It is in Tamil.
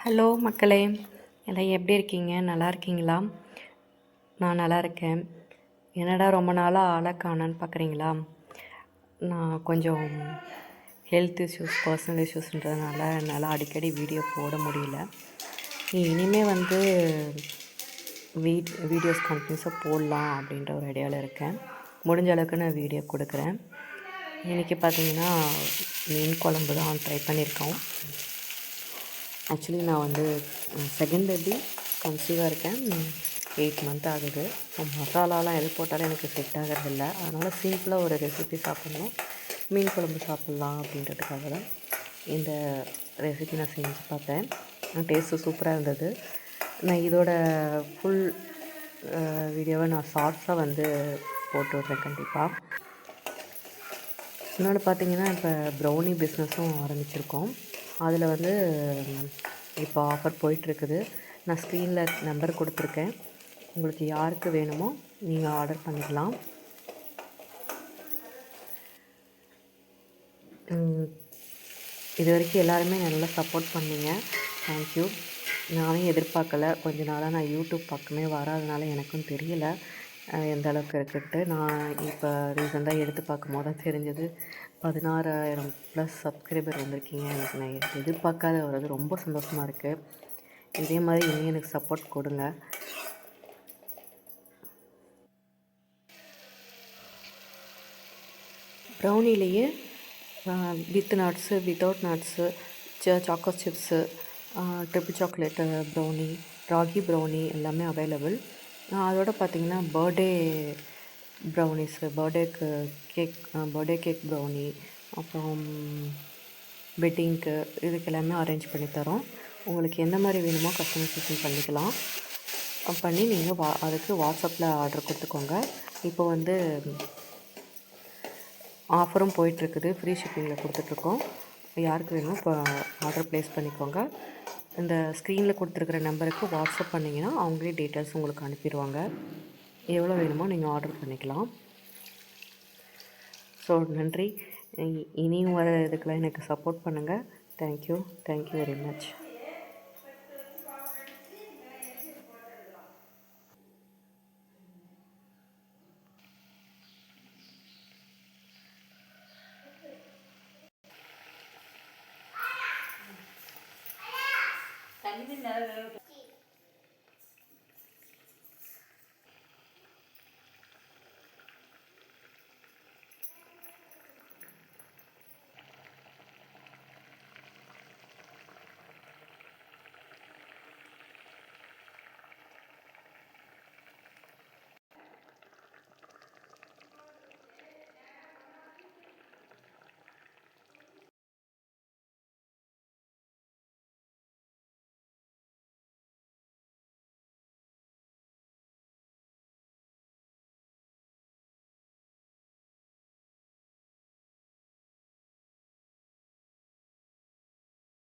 ஹலோ மக்களே, எல்லாம் எப்படி இருக்கீங்க? நல்லா இருக்கீங்களா? நான் நல்லா இருக்கேன். என்னடா ரொம்ப நாளாக ஆளை காணோன்னு பார்க்குறீங்களா? நான் கொஞ்சம் ஹெல்த் இஷ்யூஸ், பர்சனல் இஷ்யூஸ்ன்றதுனால என்னால் அடிக்கடி வீடியோ போட முடியல. இனிமேல் வந்து வீடியோஸ் கண்டினியூஸாக போடலாம் அப்படின்ற ஒரு ஐடியாவில் இருக்கேன். முடிஞ்ச அளவுக்கு நான் வீடியோ கொடுக்குறேன். இன்றைக்கி பார்த்தீங்கன்னா மீன் குழம்பு தான் ட்ரை பண்ணியிருக்கோம். ஆக்சுவலி நான் வந்து செகண்ட் பேபி கன்சீவாக இருக்கேன். 8 மந்த் ஆகுது. மசாலாலாம் எது போட்டாலும் எனக்கு செட் ஆகிறதில்ல. அதனால் சிம்பிளாக ஒரு ரெசிபி சாப்பிட்ணும், மீன் குழம்பு சாப்பிட்லாம் அப்படின்றதுக்காக தான் இந்த ரெசிபி நான் செஞ்சு பார்த்தேன். டேஸ்ட்டு சூப்பராக இருந்தது. நான் இதோட ஃபுல் வீடியோவை நான் ஷார்ட்ஸாக வந்து போட்டு விட்றேன் கண்டிப்பாக. இன்னொன்று பார்த்தீங்கன்னா, இப்போ ப்ரௌனி பிஸ்னஸும் ஆரம்பிச்சிருக்கோம். அதில் வந்து இப்போ ஆஃபர் போயிட்டுருக்குது. நான் ஸ்க்ரீனில் நம்பர் கொடுத்துருக்கேன். உங்களுக்கு யாருக்கு வேணுமோ நீங்கள் ஆர்டர் பண்ணிக்கலாம். இது வரைக்கும் எல்லாருமே நல்லா சப்போர்ட் பண்ணீங்க. தேங்க்யூ. நானும் எதிர்பார்க்கல. கொஞ்ச நாளாக நான் யூடியூப் பக்கமே வராதனால எனக்கும் தெரியலை எந்த அளவுக்கு இருக்குன்ட்டு. நான் இப்போ ரீசெண்டாக எடுத்து பார்க்கும்போது தான் தெரிஞ்சது 16,000 ப்ளஸ் சப்ஸ்கிரைபர் வந்திருக்கீங்க. எனக்கு நான் எதிர்பார்க்காத வர்றது ரொம்ப சந்தோஷமாக இருக்குது. இதே மாதிரி இன்னும் எனக்கு சப்போர்ட் கொடுங்க. ப்ரௌனிலேயே with nuts, without nuts, choco chips, triple chocolate brownie, ragi brownie எல்லாமே அவைலபிள். அதோடு பார்த்திங்கன்னா birthday brownies, birthday cake brownie, அப்புறம் வெட்டிங்க்கு இதுக்கு எல்லாமே அரேஞ்ச் பண்ணி தரோம். உங்களுக்கு எந்த மாதிரி வேணுமோ கஸ்டமைசேஷன் பண்ணிக்கலாம். பண்ணி நீங்கள் அதுக்கு வாட்ஸ்அப்பில் ஆர்டர் கொடுத்துக்கோங்க. இப்போ வந்து ஆஃபரும் போயிட்டுருக்குது. ஃப்ரீ ஷிப்பிங்கில் கொடுத்துட்ருக்கோம். யாருக்கு வேணுமோ இப்போ ஆர்டர் ப்ளேஸ் பண்ணிக்கோங்க. இந்த ஸ்க்ரீனில் கொடுத்துருக்குற நம்பருக்கு வாட்ஸ்அப் பண்ணிங்கன்னா அவங்களே டீட்டெயில்ஸ் உங்களுக்கு அனுப்பிடுவாங்க. எவ்வளோ வேணுமோ நீங்கள் ஆர்டர் பண்ணிக்கலாம். ஸோ நன்றி. இனியும் வர இதுக்கெல்லாம் எனக்கு சப்போர்ட் பண்ணுங்கள். Thank you very much. தண்ணி